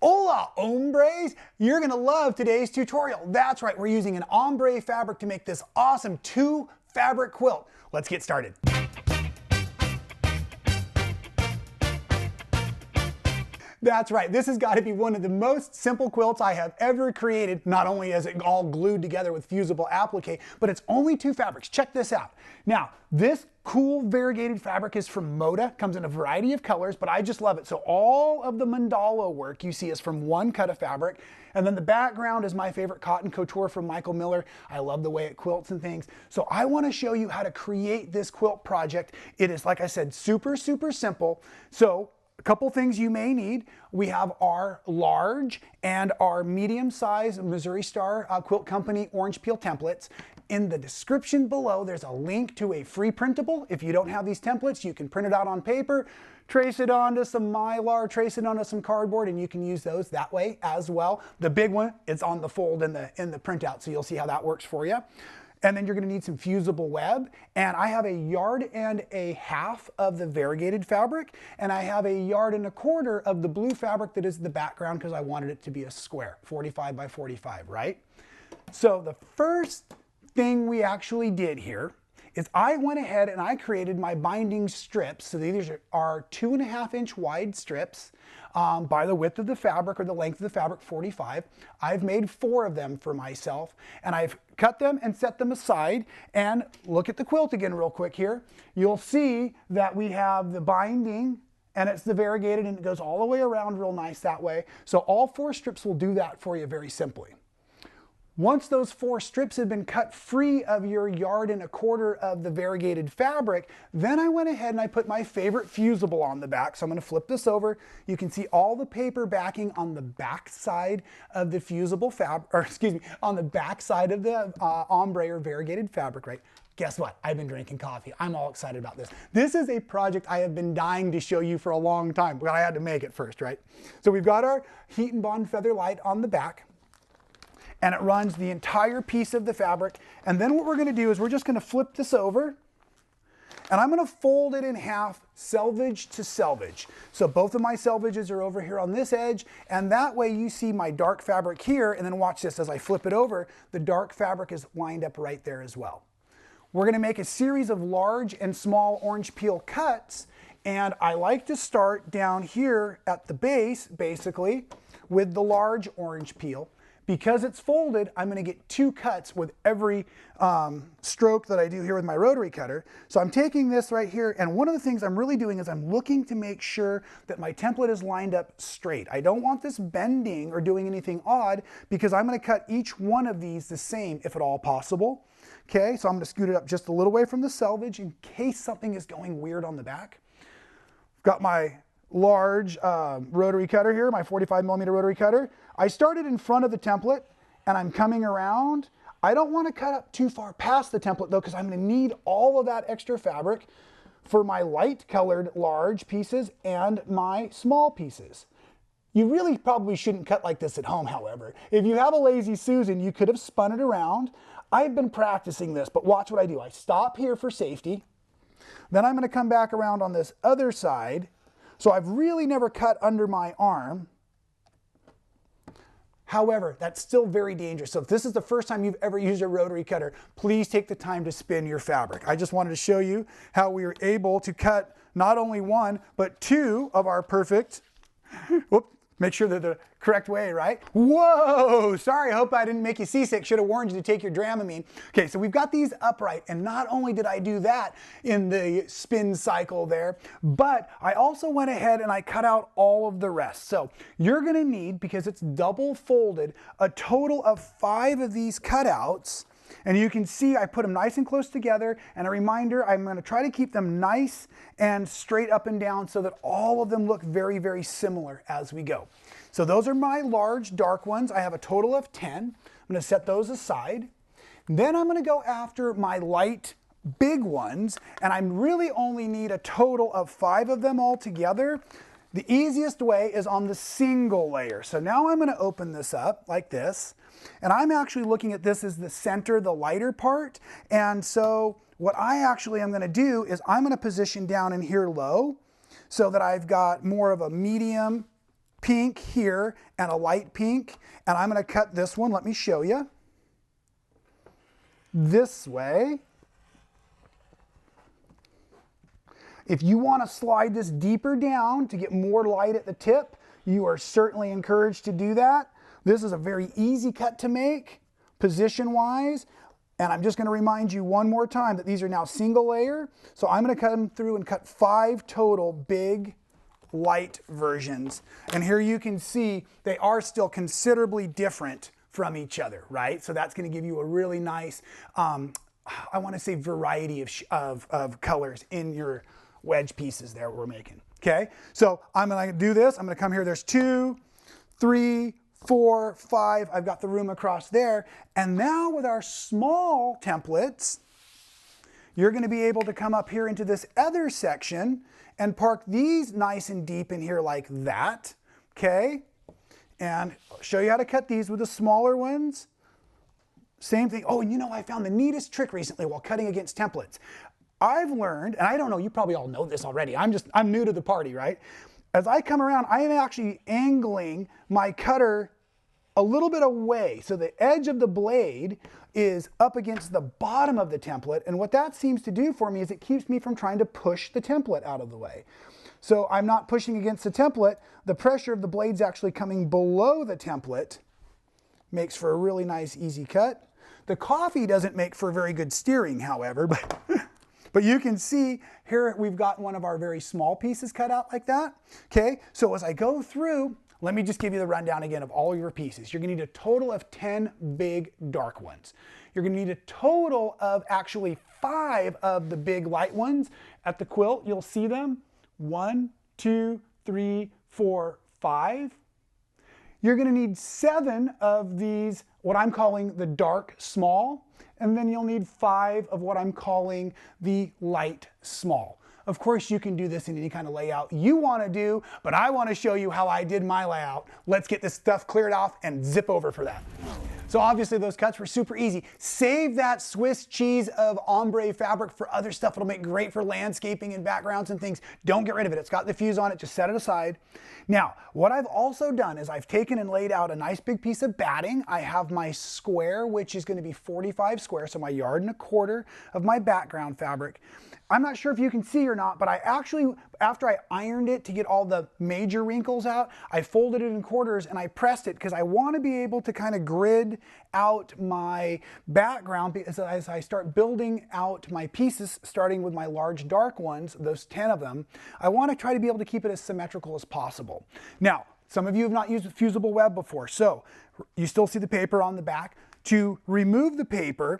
Hola, hombres! You're gonna love today's tutorial. That's right, we're using an ombre fabric to make this awesome 2-fabric quilt. Let's get started. That's right, this has got to be one of the most simple quilts I have ever created. Not only is it all glued together with fusible applique, but it's only 2 fabrics. Check this out. Now, this cool variegated fabric is from Moda, comes in a variety of colors, but I just love it. So all of the mandala work you see is from one cut of fabric, and then the background is my favorite cotton couture from Miller. I love the way it quilts and things. So I want to show you how to create this quilt project. It is, like I said, super simple. So a couple things you may need. We have our large and our medium size Missouri Star Quilt Company orange peel templates. In the description below, there's a link to a free printable. If you don't have these templates, you can print it out on paper, trace it onto some Mylar, trace it onto some cardboard, and you can use those that way as well. The big one is on the fold in the printout, so you'll see how that works for you. And then you're going to need some fusible web, and I have 1.5 yards of the variegated fabric, and I have 1.25 yards of the blue fabric that is the background because I wanted it to be a square, 45 by 45, right? So the first thing we actually did here is I went ahead and I created my binding strips. So these are 2.5-inch wide strips by the width of the fabric or the length of the fabric, 45. I've made 4 of them for myself, and I've cut them and set them aside. And look at the quilt again real quick here. You'll see that we have the binding, and it's the variegated, and it goes all the way around real nice that way. So all 4 strips will do that for you very simply. Once those 4 strips had been cut free of your 1.25 yards of the variegated fabric, then I went ahead and I put my favorite fusible on the back. So I'm going to flip this over. You can see all the paper backing on the back side of the fusible fabric, or excuse me, on the back side of the ombre or variegated fabric, right? Guess what? I've been drinking coffee. I'm all excited about this. This is a project I have been dying to show you for a long time, but I had to make it first, right? So we've got our heat and bond feather light on the back, and it runs the entire piece of the fabric. And then what we're going to do is we're just going to flip this over, and I'm going to fold it in half, selvage to selvage. So both of my selvages are over here on this edge, and that way you see my dark fabric here, and then watch this as I flip it over, the dark fabric is lined up right there as well. We're going to make a series of large and small orange peel cuts, and I like to start down here at the base, basically, with the large orange peel. Because it's folded, I'm going to get 2 cuts with every stroke that I do here with my rotary cutter. So I'm taking this right here, and one of the things I'm really doing is I'm looking to make sure that my template is lined up straight. I don't want this bending or doing anything odd, because I'm going to cut each one of these the same if at all possible. Okay, so I'm going to scoot it up just a little way from the selvage in case something is going weird on the back. I've got my large rotary cutter here, my 45mm rotary cutter. I started in front of the template and I'm coming around. I don't want to cut up too far past the template though, because I'm going to need all of that extra fabric for my light colored large pieces and my small pieces. You really probably shouldn't cut like this at home, however. If you have a Lazy Susan, you could have spun it around. I've been practicing this, but watch what I do. I stop here for safety. Then I'm going to come back around on this other side. So I've really never cut under my arm. However, that's still very dangerous. So if this is the first time you've ever used a rotary cutter, please take the time to spin your fabric. I just wanted to show you how we were able to cut not only 1, but 2 of our perfect, whoop, make sure they're the correct way, right? Whoa, sorry, I hope I didn't make you seasick. Should have warned you to take your Dramamine. Okay, so we've got these upright, and not only did I do that in the spin cycle there, but I also went ahead and I cut out all of the rest. So you're gonna need, because it's double folded, a total of 5 of these cutouts. And you can see I put them nice and close together, and a reminder, I'm going to try to keep them nice and straight up and down so that all of them look very similar as we go. So those are my large dark ones. I have a total of 10. I'm going to set those aside. Then I'm going to go after my light big ones, and I really only need a total of 5 of them all together. The easiest way is on the single layer. So now I'm going to open this up like this, and I'm actually looking at this as the center, the lighter part. And so what I actually am going to do is I'm going to position down in here low so that I've got more of a medium pink here and a light pink, and I'm going to cut this one. Let me show you. This way. If you want to slide this deeper down to get more light at the tip, you are certainly encouraged to do that. This is a very easy cut to make, position-wise. And I'm just going to remind you one more time that these are now single layer. So I'm going to come through and cut 5 total big light versions. And here you can see they are still considerably different from each other, right? So that's going to give you a really nice, I want to say, variety of colors in your wedge pieces there we're making. Okay, so I'm going to do this. I'm going to come here. There's 2, 3, 4, 5. I've got the room across there. And now with our small templates, you're going to be able to come up here into this other section and park these nice and deep in here like that. Okay, and I'll show you how to cut these with the smaller ones. Same thing. Oh, and you know, I found the neatest trick recently while cutting against templates. I've learned, and I don't know, you probably all know this already. I'm new to the party, right? As I come around, I am actually angling my cutter a little bit away. So the edge of the blade is up against the bottom of the template. And what that seems to do for me is it keeps me from trying to push the template out of the way. So I'm not pushing against the template. The pressure of the blade's actually coming below the template. Makes for a really nice, easy cut. The coffee doesn't make for very good steering, however, but you can see here we've got one of our very small pieces cut out like that. Okay, so as I go through, let me just give you the rundown again of all your pieces. You're going to need a total of 10 big dark ones. You're going to need a total of actually 5 of the big light ones. At the quilt, you'll see them. 1, 2, 3, 4, 5. You're going to need 7 of these, what I'm calling the dark small. And then you'll need 5 of what I'm calling the light small. Of course, you can do this in any kind of layout you want to do, but I want to show you how I did my layout. Let's get this stuff cleared off and zip over for that. So obviously those cuts were super easy. Save that Swiss cheese of ombre fabric for other stuff. It'll make great for landscaping and backgrounds and things. Don't get rid of it. It's got the fuse on it. Just set it aside. Now, what I've also done is I've taken and laid out a nice big piece of batting. I have my square, which is going to be 45 square, so my 1.25 yards of my background fabric. I'm not sure if you can see or not, but I actually, after I ironed it to get all the major wrinkles out, I folded it in quarters and I pressed it because I want to be able to kind of grid out my background because as I start building out my pieces, starting with my large dark ones, those 10 of them, I want to try to be able to keep it as symmetrical as possible. Now, some of you have not used fusible web before, so you still see the paper on the back. To remove the paper,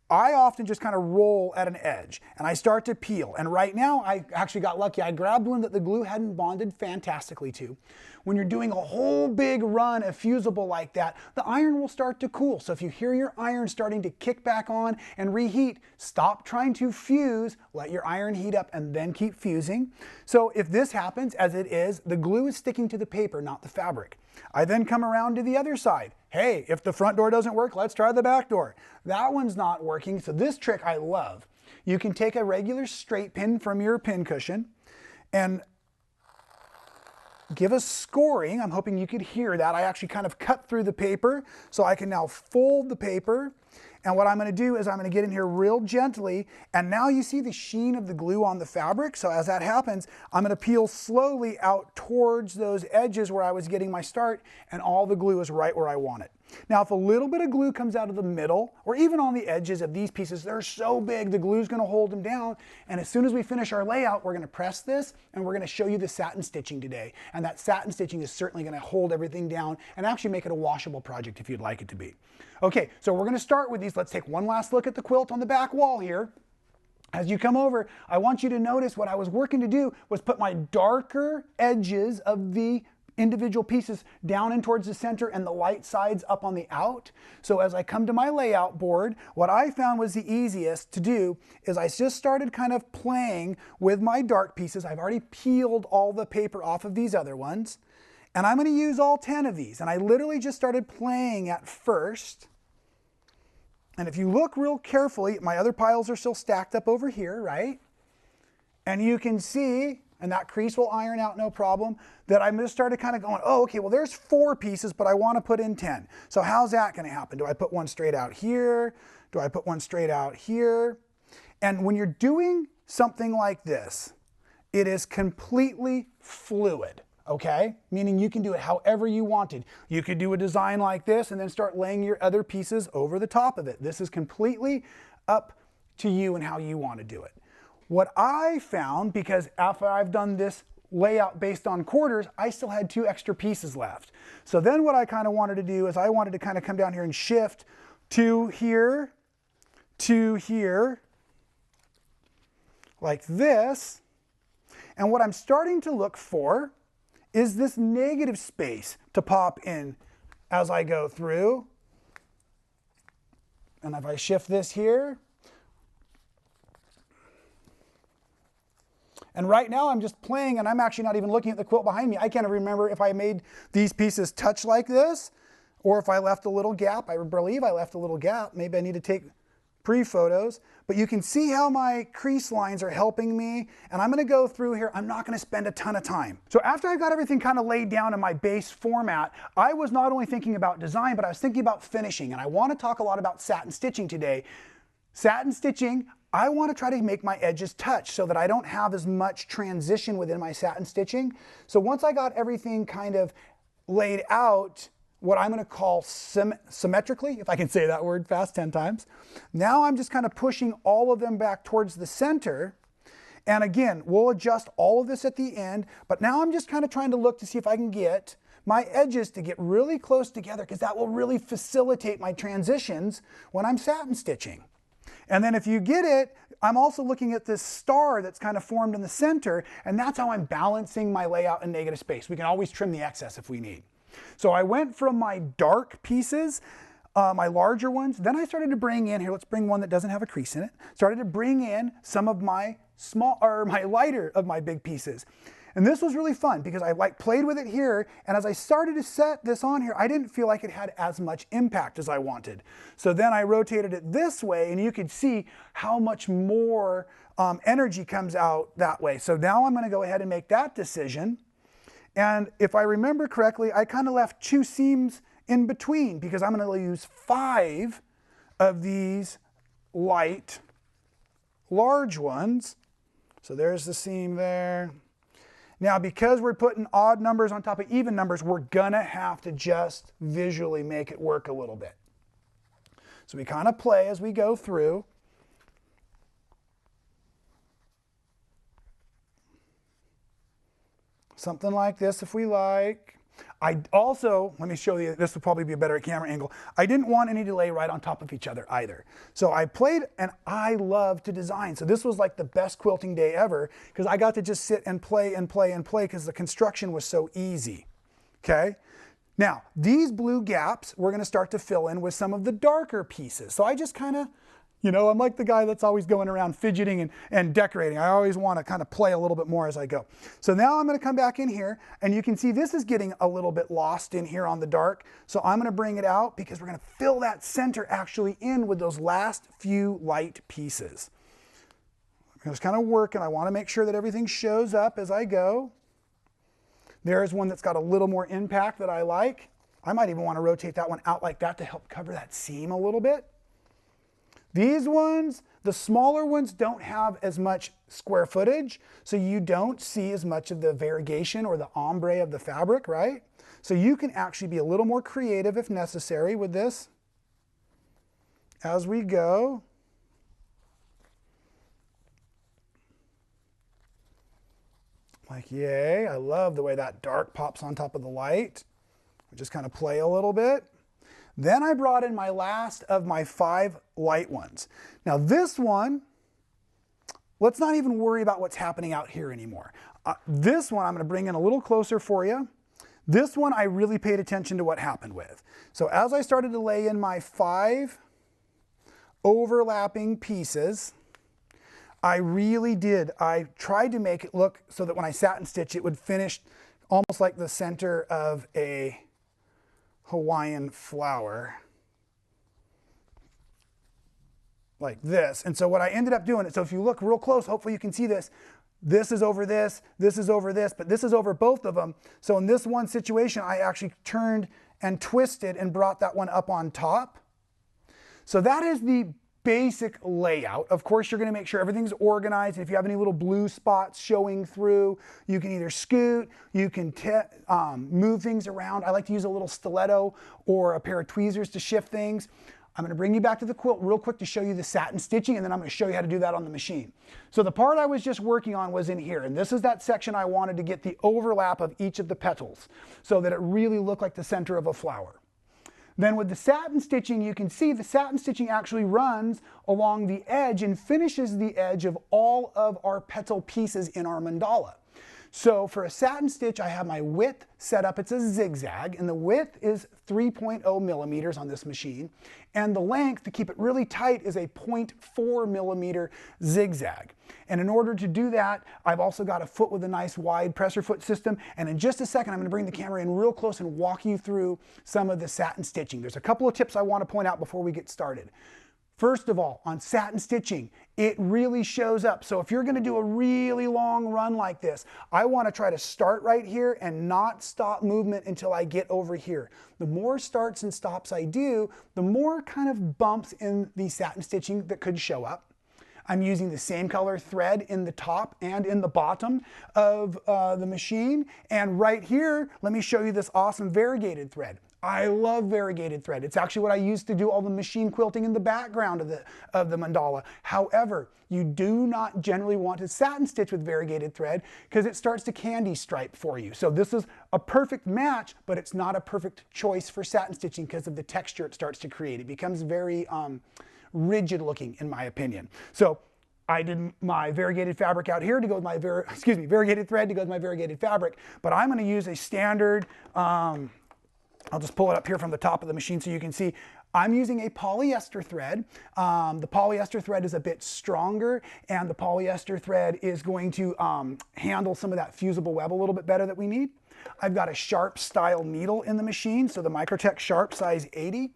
I often just kind of roll at an edge and I start to peel. And right now I actually got lucky. I grabbed one that the glue hadn't bonded fantastically to. When you're doing a whole big run of fusible like that, the iron will start to cool. So if you hear your iron starting to kick back on and reheat, stop trying to fuse, let your iron heat up and then keep fusing. So if this happens, as it is, the glue is sticking to the paper, not the fabric. I then come around to the other side. Hey, if the front door doesn't work, let's try the back door. That one's not working, so this trick I love. You can take a regular straight pin from your pin cushion and give a scoring. I'm hoping you could hear that. I actually kind of cut through the paper, so I can now fold the paper. And what I'm going to do is I'm going to get in here real gently, and now you see the sheen of the glue on the fabric. So as that happens, I'm going to peel slowly out towards those edges where I was getting my start, and all the glue is right where I want it. Now, if a little bit of glue comes out of the middle, or even on the edges of these pieces, they're so big, the glue's going to hold them down. And as soon as we finish our layout, we're going to press this, and we're going to show you the satin stitching today. And that satin stitching is certainly going to hold everything down and actually make it a washable project if you'd like it to be. Okay, so we're going to start with these. Let's take one last look at the quilt on the back wall here. As you come over, I want you to notice what I was working to do was put my darker edges of the individual pieces down and towards the center and the light sides up on the out. So as I come to my layout board, what I found was the easiest to do is I just started kind of playing with my dark pieces. I've already peeled all the paper off of these other ones, and I'm going to use all 10 of these. And I literally just started playing at first. And if you look real carefully, my other piles are still stacked up over here, right? And you can see, and that crease will iron out no problem, that I just started kind of going, oh, okay, well there's 4 pieces, but I want to put in 10. So how's that going to happen? Do I put one straight out here? Do I put one straight out here? And when you're doing something like this, it is completely fluid. Okay? Meaning you can do it however you wanted. You could do a design like this and then start laying your other pieces over the top of it. This is completely up to you and how you want to do it. What I found, because after I've done this layout based on quarters, I still had 2 extra pieces left. So then what I kind of wanted to do is I wanted to kind of come down here and shift to here, like this. And what I'm starting to look for is this negative space to pop in as I go through. And if I shift this here, and right now I'm just playing and I'm actually not even looking at the quilt behind me. I can't remember if I made these pieces touch like this or if I left a little gap. I believe I left a little gap. Maybe I need to take pre-photos, but you can see how my crease lines are helping me, and I'm going to go through here. I'm not going to spend a ton of time. So after I got everything kind of laid down in my base format, I was not only thinking about design, but I was thinking about finishing, and I want to talk a lot about satin stitching today. Satin stitching, I want to try to make my edges touch so that I don't have as much transition within my satin stitching. So once I got everything kind of laid out, what I'm going to call symmetrically, if I can say that word fast 10 times. Now I'm just kind of pushing all of them back towards the center. And again, we'll adjust all of this at the end, but now I'm just kind of trying to look to see if I can get my edges to get really close together, because that will really facilitate my transitions when I'm satin stitching. And then if you get it, I'm also looking at this star that's kind of formed in the center, and that's how I'm balancing my layout in negative space. We can always trim the excess if we need. So I went from my dark pieces, my larger ones, then I started to bring in, here let's bring one that doesn't have a crease in it, started to bring in some of my my lighter of my big pieces. And this was really fun because I played with it here, and as I started to set this on here, I didn't feel like it had as much impact as I wanted. So then I rotated it this way, and you could see how much more energy comes out that way. So now I'm going to go ahead and make that decision. And if I remember correctly, I kind of left 2 seams in between because I'm going to use 5 of these light, large ones. So there's the seam there. Now, because we're putting odd numbers on top of even numbers, we're going to have to just visually make it work a little bit. So we kind of play as we go through. Something like this if we like. I also, let me show you, this would probably be a better camera angle. I didn't want any to lay right on top of each other either. So I played, and I love to design. So this was like the best quilting day ever because I got to just sit and play and play and play because the construction was so easy. Okay? Now, these blue gaps, we're going to start to fill in with some of the darker pieces. So I just kind of, you know, I'm like the guy that's always going around fidgeting and decorating. I always want to kind of play a little bit more as I go. So now I'm going to come back in here, and you can see this is getting a little bit lost in here on the dark. So I'm going to bring it out because we're going to fill that center actually in with those last few light pieces. I'm just kind of working. I want to make sure that everything shows up as I go. There's one that's got a little more impact that I like. I might even want to rotate that one out like that to help cover that seam a little bit. These ones, the smaller ones, don't have as much square footage, so you don't see as much of the variegation or the ombre of the fabric, right? So you can actually be a little more creative if necessary with this as we go. Like, yay, I love the way that dark pops on top of the light. We just kind of play a little bit. Then I brought in my last of my 5 light ones. Now this one, let's not even worry about what's happening out here anymore. This one I'm going to bring in a little closer for you. This one I really paid attention to what happened with. So as I started to lay in my 5 overlapping pieces, I really did. I tried to make it look so that when I satin stitch, it would finish almost like the center of a Hawaiian flower like this. And so what I ended up doing, so if you look real close, hopefully you can see this, This is over this is over this, but this is over both of them. So in this one situation, I actually turned and twisted and brought that one up on top. So that is the basic layout. Of course, you're going to make sure everything's organized. And if you have any little blue spots showing through, you can either scoot, you can move things around. I like to use a little stiletto or a pair of tweezers to shift things. I'm going to bring you back to the quilt real quick to show you the satin stitching, and then I'm going to show you how to do that on the machine. So the part I was just working on was in here, and this is that section I wanted to get the overlap of each of the petals so that it really looked like the center of a flower. Then with the satin stitching, you can see the satin stitching actually runs along the edge and finishes the edge of all of our petal pieces in our mandala. So for a satin stitch, I have my width set up. It's a zigzag, and the width is 3.0 millimeters on this machine. And the length, to keep it really tight, is a 0.4 millimeter zigzag. And in order to do that, I've also got a foot with a nice wide presser foot system. And in just a second, I'm going to bring the camera in real close and walk you through some of the satin stitching. There's a couple of tips I want to point out before we get started. First of all, on satin stitching, it really shows up. So if you're going to do a really long run like this, I want to try to start right here and not stop movement until I get over here. The more starts and stops I do, the more kind of bumps in the satin stitching that could show up. I'm using the same color thread in the top and in the bottom of the machine. And right here, let me show you this awesome variegated thread. I love variegated thread. It's actually what I use to do all the machine quilting in the background of the mandala. However, you do not generally want to satin stitch with variegated thread because it starts to candy stripe for you. So this is a perfect match, but it's not a perfect choice for satin stitching because of the texture it starts to create. It becomes very rigid looking, in my opinion. So I did my variegated fabric out here to go with my variegated thread to go with my variegated fabric, but I'm going to use a standard I'll just pull it up here from the top of the machine so you can see. I'm using a polyester thread. The polyester thread is a bit stronger, and the polyester thread is going to handle some of that fusible web a little bit better that we need. I've got a sharp style needle in the machine, so the Microtech Sharp size 80.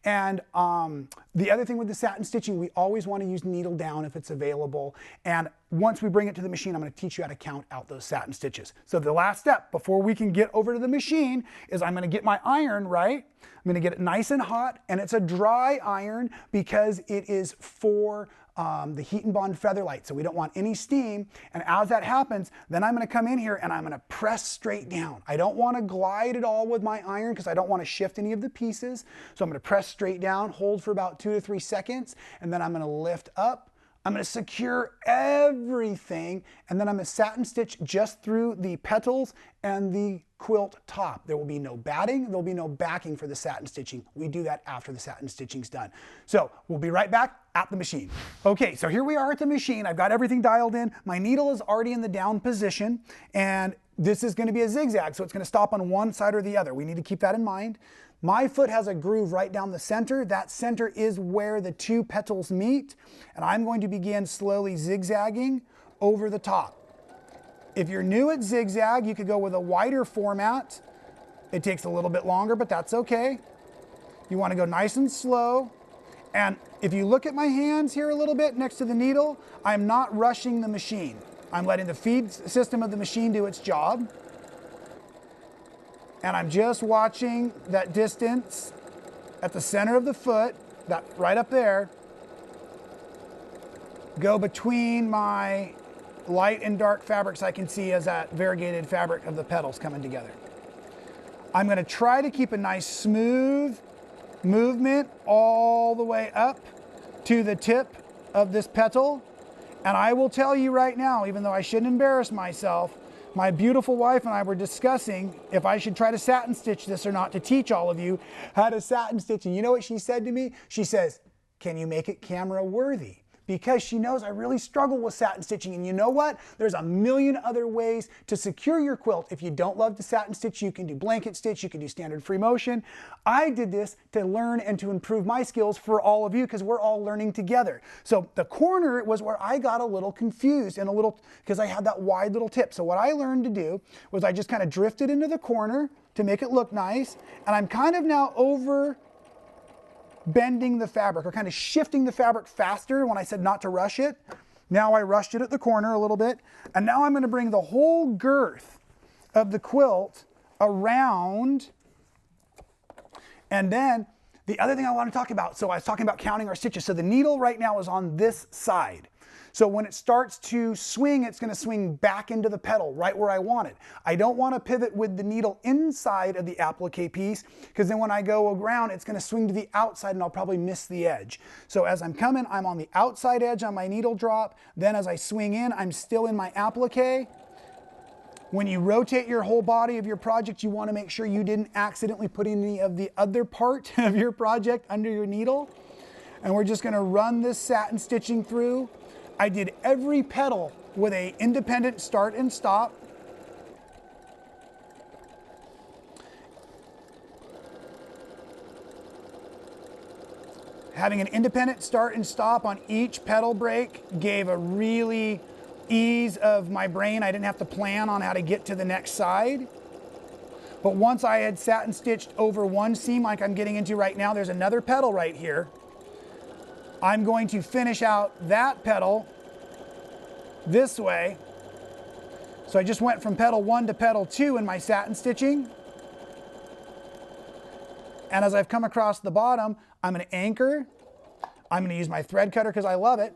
And the other thing with the satin stitching, we always want to use needle down if it's available. And once we bring it to the machine, I'm going to teach you how to count out those satin stitches. So the last step before we can get over to the machine is I'm going to get my iron, right? I'm going to get it nice and hot, and it's a dry iron because it is for the heat and bond feather light, so we don't want any steam. And as that happens, then I'm going to come in here and I'm going to press straight down. I don't want to glide at all with my iron because I don't want to shift any of the pieces. So I'm going to press straight down, hold for about 2 to 3 seconds, and then I'm going to lift up. I'm going to secure everything, and then I'm going to satin stitch just through the petals and the quilt top. There will be no batting, there will be no backing for the satin stitching. We do that after the satin stitching's done. So we'll be right back at the machine. Okay, so here we are at the machine. I've got everything dialed in. My needle is already in the down position, and this is going to be a zigzag, so it's going to stop on one side or the other. We need to keep that in mind. My foot has a groove right down the center. That center is where the 2 petals meet, and I'm going to begin slowly zigzagging over the top. If you're new at zigzag, you could go with a wider format. It takes a little bit longer, but that's okay. You want to go nice and slow. And if you look at my hands here a little bit next to the needle, I'm not rushing the machine. I'm letting the feed system of the machine do its job. And I'm just watching that distance at the center of the foot, that right up there, go between my light and dark fabrics I can see as that variegated fabric of the petals coming together. I'm going to try to keep a nice smooth movement all the way up to the tip of this petal. And I will tell you right now, even though I shouldn't embarrass myself, my beautiful wife and I were discussing if I should try to satin stitch this or not to teach all of you how to satin stitch. And you know what she said to me? She says, "Can you make it camera worthy?" Because she knows I really struggle with satin stitching. And you know what? There's a million other ways to secure your quilt. If you don't love to satin stitch, you can do blanket stitch, you can do standard free motion. I did this to learn and to improve my skills for all of you because we're all learning together. So the corner was where I got a little confused and because I had that wide little tip. So what I learned to do was I just kind of drifted into the corner to make it look nice. And I'm kind of now over bending the fabric or kind of shifting the fabric faster when I said not to rush it. Now I rushed it at the corner a little bit, and now I'm going to bring the whole girth of the quilt around. And then the other thing I want to talk about, so I was talking about counting our stitches. So the needle right now is on this side. So when it starts to swing, it's going to swing back into the pedal right where I want it. I don't want to pivot with the needle inside of the applique piece, because then when I go around, it's going to swing to the outside and I'll probably miss the edge. So as I'm coming, I'm on the outside edge on my needle drop. Then as I swing in, I'm still in my applique. When you rotate your whole body of your project, you want to make sure you didn't accidentally put any of the other part of your project under your needle. And we're just going to run this satin stitching through. I did every petal with an independent start and stop. Having an independent start and stop on each petal break gave a really ease of my brain. I didn't have to plan on how to get to the next side. But once I had satin stitched over one seam like I'm getting into right now, there's another petal right here. I'm going to finish out that petal this way. So I just went from petal 1 to petal 2 in my satin stitching. And as I've come across the bottom, I'm going to anchor. I'm going to use my thread cutter because I love it.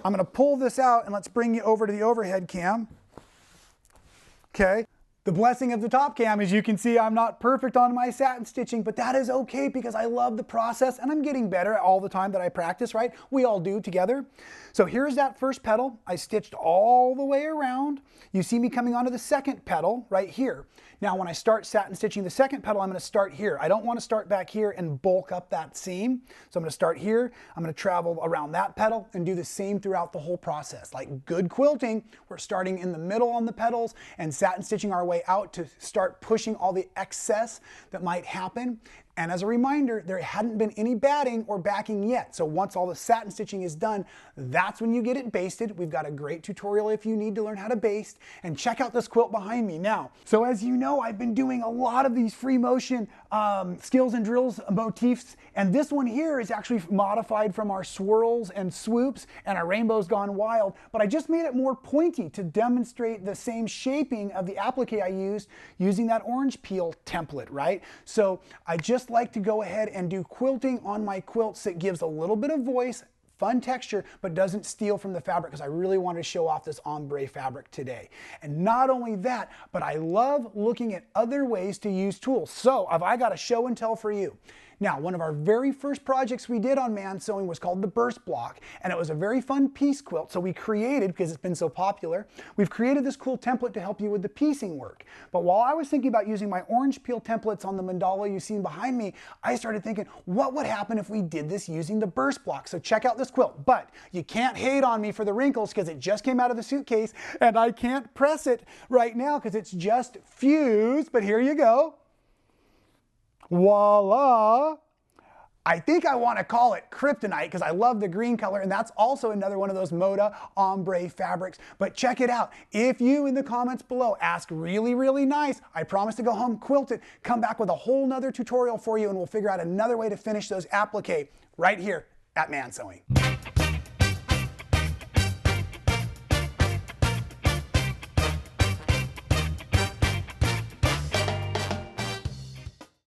I'm going to pull this out, and let's bring you over to the overhead cam. Okay. The blessing of the top cam is you can see I'm not perfect on my satin stitching, but that is okay because I love the process and I'm getting better all the time that I practice, right? We all do together. So here's that first petal. I stitched all the way around. You see me coming onto the second petal right here. Now when I start satin stitching the second petal, I'm going to start here. I don't want to start back here and bulk up that seam. So I'm going to start here. I'm going to travel around that petal and do the same throughout the whole process. Like good quilting, we're starting in the middle on the petals and satin stitching our way out to start pushing all the excess that might happen. And as a reminder, there hadn't been any batting or backing yet. So once all the satin stitching is done, that's when you get it basted. We've got a great tutorial if you need to learn how to baste, and check out this quilt behind me now. So as you know, I've been doing a lot of these free motion skills and drills motifs, and this one here is actually modified from our swirls and swoops and our rainbows gone wild, but I just made it more pointy to demonstrate the same shaping of the applique I used using that orange peel template, right? So I just like to go ahead and do quilting on my quilts that gives a little bit of voice, fun texture, but doesn't steal from the fabric, because I really wanted to show off this ombre fabric today. And not only that, but I love looking at other ways to use tools. So I got a show and tell for you. Now, one of our very first projects we did on Man Sewing was called the Burst Block, and it was a very fun piece quilt. So we created, because it's been so popular, we've created this cool template to help you with the piecing work. But while I was thinking about using my orange peel templates on the mandala you've seen behind me, I started thinking, what would happen if we did this using the Burst Block? So check out this quilt. But you can't hate on me for the wrinkles because it just came out of the suitcase, and I can't press it right now because it's just fused. But here you go. Voila! I think I want to call it kryptonite because I love the green color, and that's also another one of those Moda ombre fabrics. But check it out. If you in the comments below ask really, really nice, I promise to go home, quilt it, come back with a whole nother tutorial for you, and we'll figure out another way to finish those applique right here at Man Sewing.